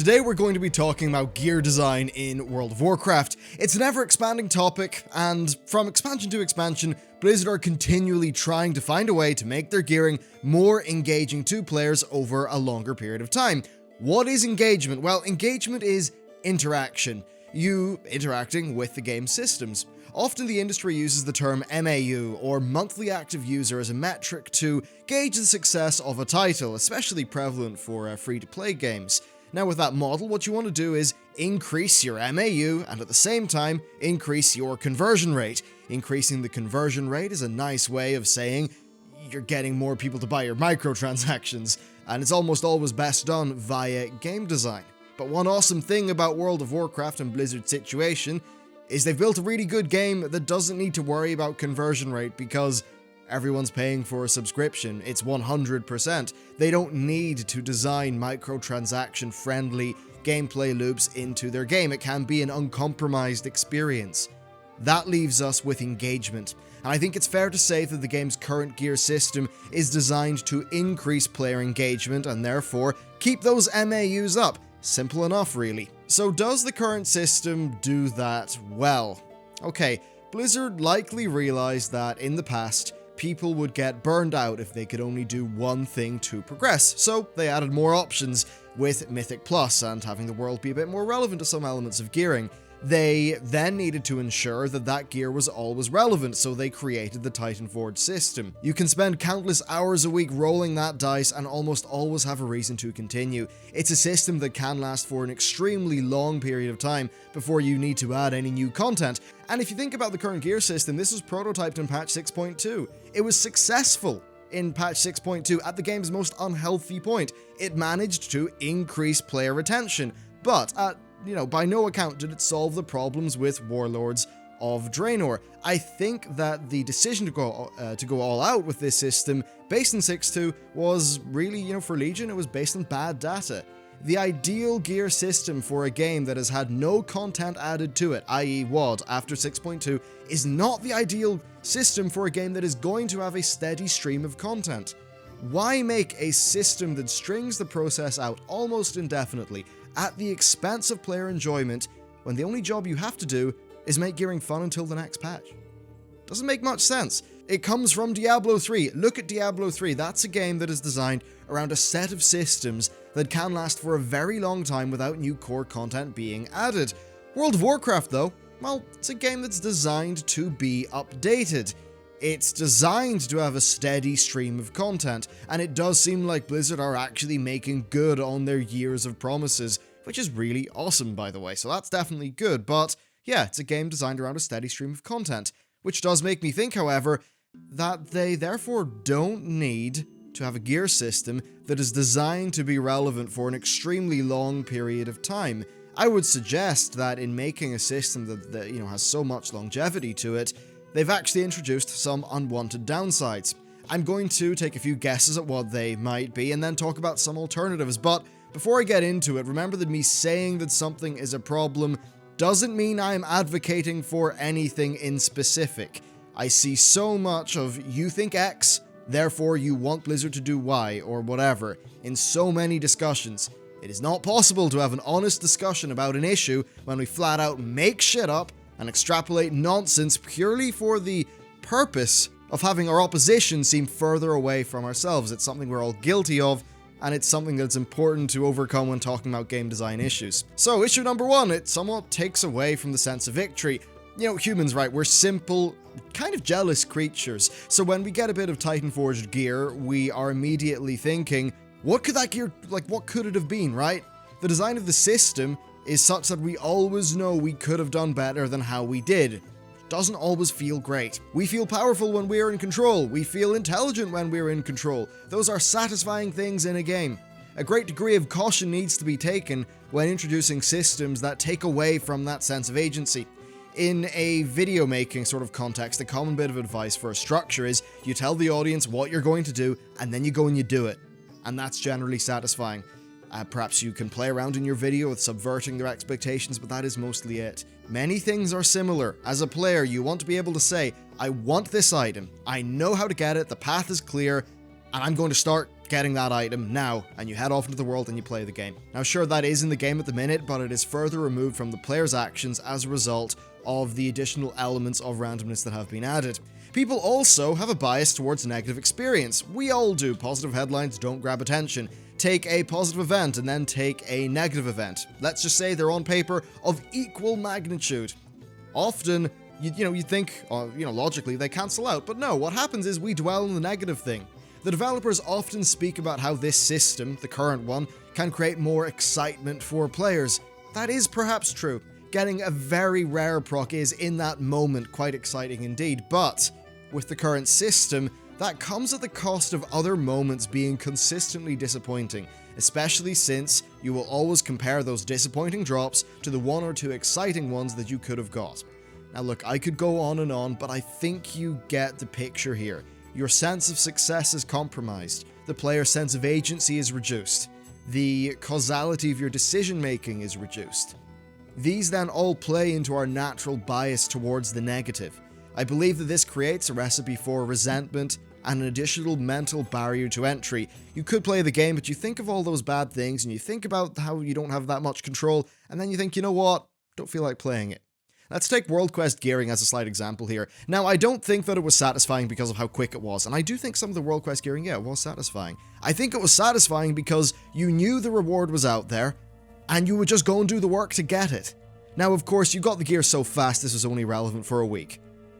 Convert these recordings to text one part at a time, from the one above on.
Today we're going to be talking about gear design in World of Warcraft. It's an ever-expanding topic, and from expansion to expansion, Blizzard are continually trying to find a way to make their gearing more engaging to players over a longer period of time. What is engagement? Well, engagement is interaction. You interacting with the game's systems. Often the industry uses the term MAU, or monthly active user, as a metric to gauge the success of a title, especially prevalent for free-to-play games. Now with that model, what you want to do is increase your MAU and at the same time increase your conversion rate. Increasing the conversion rate is a nice way of saying you're getting more people to buy your microtransactions, and it's almost always best done via game design. But one awesome thing about World of Warcraft and Blizzard's situation is they've built a really good game that doesn't need to worry about conversion rate because everyone's paying for a subscription. It's 100%. They don't need to design microtransaction-friendly gameplay loops into their game. It can be an uncompromised experience. That leaves us with engagement. And I think it's fair to say that the game's current gear system is designed to increase player engagement and therefore keep those MAUs up. Simple enough, really. So does the current system do that well? Okay, Blizzard likely realized that in the past, people would get burned out if they could only do one thing to progress, so they added more options with Mythic Plus and having the world be a bit more relevant to some elements of gearing. They then needed to ensure that that gear was always relevant, so they created the Titan Forge system. You can spend countless hours a week rolling that dice and almost always have a reason to continue. It's a system that can last for an extremely long period of time before you need to add any new content. And if you think about the current gear system, this was prototyped in patch 6.2. It was successful in patch 6.2 at the game's most unhealthy point. It managed to increase player retention, but by no account did it solve the problems with Warlords of Draenor. I think that the decision to go all out with this system based in 6.2 was really, for Legion, it was based on bad data. The ideal gear system for a game that has had no content added to it, i.e. WoD, after 6.2, is not the ideal system for a game that is going to have a steady stream of content. Why make a system that strings the process out almost indefinitely at the expense of player enjoyment when the only job you have to do is make gearing fun until the next patch? Doesn't make much sense. It comes from Diablo 3. Look at Diablo 3. That's a game that is designed around a set of systems that can last for a very long time without new core content being added. World of Warcraft, though, well, it's a game that's designed to be updated. It's designed to have a steady stream of content, and it does seem like Blizzard are actually making good on their years of promises, which is really awesome, by the way, so that's definitely good. But yeah, it's a game designed around a steady stream of content, which does make me think, however, that they therefore don't need to have a gear system that is designed to be relevant for an extremely long period of time. I would suggest that in making a system that has so much longevity to it, they've actually introduced some unwanted downsides. I'm going to take a few guesses at what they might be and then talk about some alternatives, but before I get into it, remember that me saying that something is a problem doesn't mean I'm advocating for anything in specific. I see so much of you think X, therefore you want Blizzard to do Y, or whatever, in so many discussions. It is not possible to have an honest discussion about an issue when we flat out make shit up and extrapolate nonsense purely for the purpose of having our opposition seem further away from ourselves. It's something we're all guilty of, and it's something that's important to overcome when talking about game design issues. So, issue number one, it somewhat takes away from the sense of victory. Humans, right, we're simple, kind of jealous creatures, so when we get a bit of Titan Forged gear, we are immediately thinking, what could that gear, what could it have been, right? The design of the system is such that we always know we could have done better than how we did. Doesn't always feel great. We feel powerful when we're in control. We feel intelligent when we're in control. Those are satisfying things in a game. A great degree of caution needs to be taken when introducing systems that take away from that sense of agency. In a video making sort of context, a common bit of advice for a structure is you tell the audience what you're going to do, and then you go and you do it. And that's generally satisfying. Perhaps you can play around in your video with subverting their expectations, but that is mostly it. Many things are similar. As a player, you want to be able to say, I want this item, I know how to get it, the path is clear, and I'm going to start getting that item now, and you head off into the world and you play the game. Now sure, that is in the game at the minute, but it is further removed from the player's actions as a result of the additional elements of randomness that have been added. People also have a bias towards negative experience. We all do. Positive headlines don't grab attention. Take a positive event and then take a negative event. Let's just say they're on paper of equal magnitude. Often, you'd think, logically they cancel out, but no, what happens is we dwell on the negative thing. The developers often speak about how this system, the current one, can create more excitement for players. That is perhaps true. Getting a very rare proc is, in that moment, quite exciting indeed, but with the current system, that comes at the cost of other moments being consistently disappointing, especially since you will always compare those disappointing drops to the one or two exciting ones that you could have got. Now look, I could go on and on, but I think you get the picture here. Your sense of success is compromised, the player's sense of agency is reduced, the causality of your decision making is reduced. These then all play into our natural bias towards the negative. I believe that this creates a recipe for resentment and an additional mental barrier to entry. You could play the game, but you think of all those bad things, and you think about how you don't have that much control, and then you think, you know what, don't feel like playing it. Let's take World Quest gearing as a slight example here. Now, I don't think that it was satisfying because of how quick it was, and I do think some of the World Quest gearing, yeah, it was satisfying. I think it was satisfying because you knew the reward was out there, and you would just go and do the work to get it. Now, of course, you got the gear so fast this was only relevant for a week.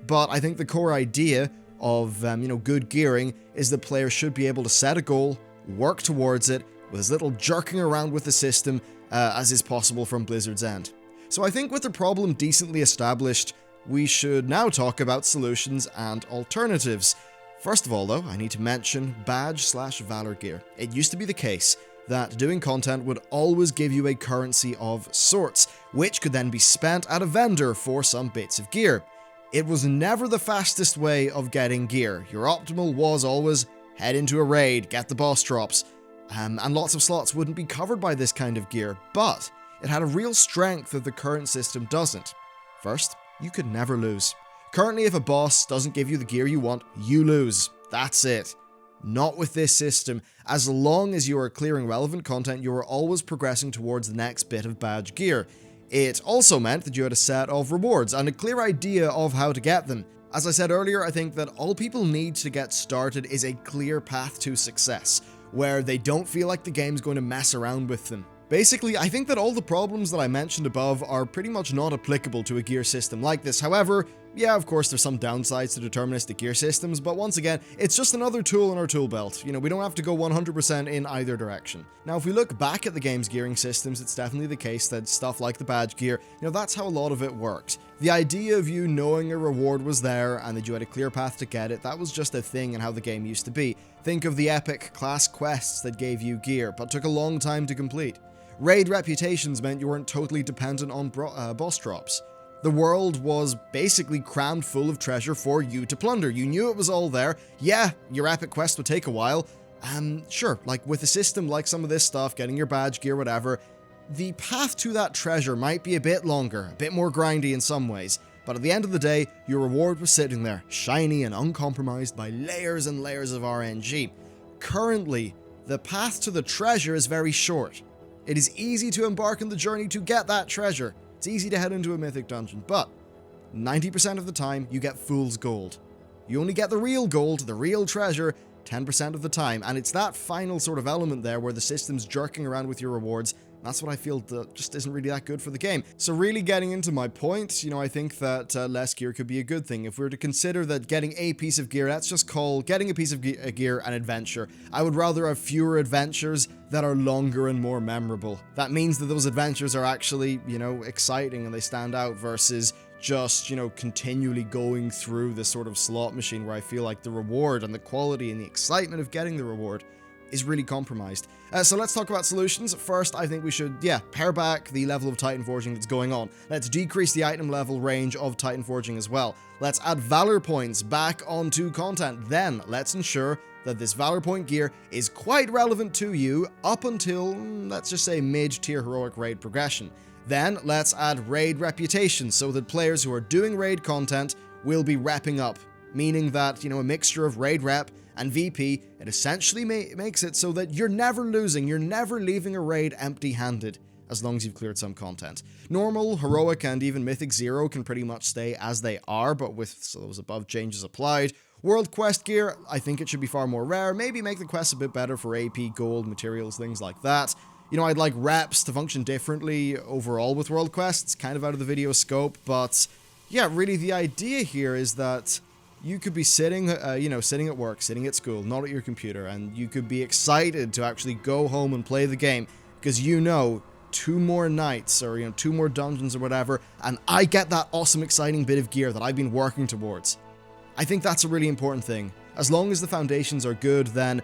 But I think the core idea of, good gearing is that players should be able to set a goal, work towards it, with as little jerking around with the system as is possible from Blizzard's end. So I think with the problem decently established, we should now talk about solutions and alternatives. First of all, though, I need to mention badge/valor gear. It used to be the case that doing content would always give you a currency of sorts, which could then be spent at a vendor for some bits of gear. It was never the fastest way of getting gear. Your optimal was always head into a raid, get the boss drops, and lots of slots wouldn't be covered by this kind of gear, but it had a real strength that the current system doesn't. First, you could never lose. Currently, if a boss doesn't give you the gear you want, you lose. That's it. Not with this system. As long as you are clearing relevant content, you are always progressing towards the next bit of badge gear. It also meant that you had a set of rewards and a clear idea of how to get them. As I said earlier, I think that all people need to get started is a clear path to success, where they don't feel like the game's going to mess around with them. Basically, I think that all the problems that I mentioned above are pretty much not applicable to a gear system like this. However, yeah, of course, there's some downsides to deterministic gear systems, but once again, it's just another tool in our tool belt. We don't have to go 100% in either direction. Now, if we look back at the game's gearing systems, it's definitely the case that stuff like the badge gear, that's how a lot of it worked. The idea of you knowing a reward was there and that you had a clear path to get it, that was just a thing in how the game used to be. Think of the epic class quests that gave you gear, but took a long time to complete. Raid reputations meant you weren't totally dependent on boss drops. The world was basically crammed full of treasure for you to plunder. You knew it was all there. Yeah, your epic quest would take a while. Sure, like with a system like some of this stuff, getting your badge gear, whatever, the path to that treasure might be a bit longer, a bit more grindy in some ways. But at the end of the day, your reward was sitting there, shiny and uncompromised by layers and layers of RNG. Currently, the path to the treasure is very short. It is easy to embark on the journey to get that treasure. It's easy to head into a mythic dungeon, but 90% of the time, you get fool's gold. You only get the real gold, the real treasure, 10% of the time, and it's that final sort of element there where the system's jerking around with your rewards. That's what I feel that just isn't really that good for the game. So really getting into my point, I think that less gear could be a good thing. If we were to consider that getting a piece of gear, let's just call getting a piece of gear an adventure. I would rather have fewer adventures that are longer and more memorable. That means that those adventures are actually, exciting and they stand out versus just, continually going through this sort of slot machine where I feel like the reward and the quality and the excitement of getting the reward is really compromised. So let's talk about solutions. First, I think we should, pare back the level of Titan Forging that's going on. Let's decrease the item level range of Titan Forging as well. Let's add Valor points back onto content. Then, let's ensure that this Valor point gear is quite relevant to you up until, let's just say, mid-tier heroic raid progression. Then, let's add raid reputation so that players who are doing raid content will be repping up, meaning that, a mixture of raid rep and VP, it essentially makes it so that you're never losing, you're never leaving a raid empty-handed, as long as you've cleared some content. Normal, Heroic, and even Mythic 0 can pretty much stay as they are, but with those above changes applied. World Quest gear, I think it should be far more rare, maybe make the quests a bit better for AP, gold, materials, things like that. You know, I'd like reps to function differently overall with World Quests, kind of out of the video scope, but yeah, really the idea here is that you could be sitting, sitting at work, sitting at school, not at your computer, and you could be excited to actually go home and play the game, because you know 2 more nights, or 2 more dungeons or whatever, and I get that awesome, exciting bit of gear that I've been working towards. I think that's a really important thing. As long as the foundations are good, then,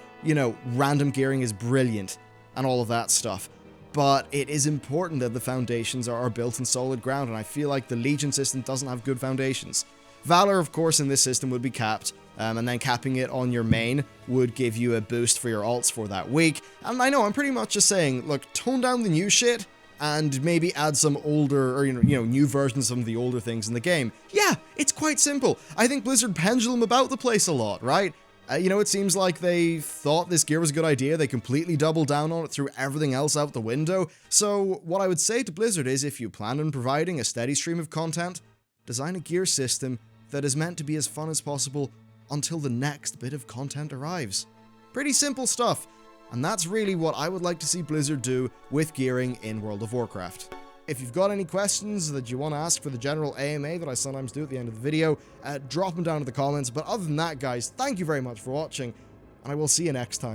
random gearing is brilliant, and all of that stuff. But it is important that the foundations are built in solid ground, and I feel like the Legion system doesn't have good foundations. Valor, of course, in this system would be capped, and then capping it on your main would give you a boost for your alts for that week. And I know, I'm pretty much just saying, look, tone down the new shit, and maybe add some older, or new versions of some of the older things in the game. Yeah, it's quite simple. I think Blizzard pendulum about the place a lot, right? It seems like they thought this gear was a good idea, they completely doubled down on it, threw everything else out the window. So what I would say to Blizzard is, if you plan on providing a steady stream of content, design a gear system that is meant to be as fun as possible until the next bit of content arrives. Pretty simple stuff, and that's really what I would like to see Blizzard do with gearing in World of Warcraft. If you've got any questions that you want to ask for the general AMA that I sometimes do at the end of the video, drop them down in the comments. But other than that, guys, thank you very much for watching, and I will see you next time.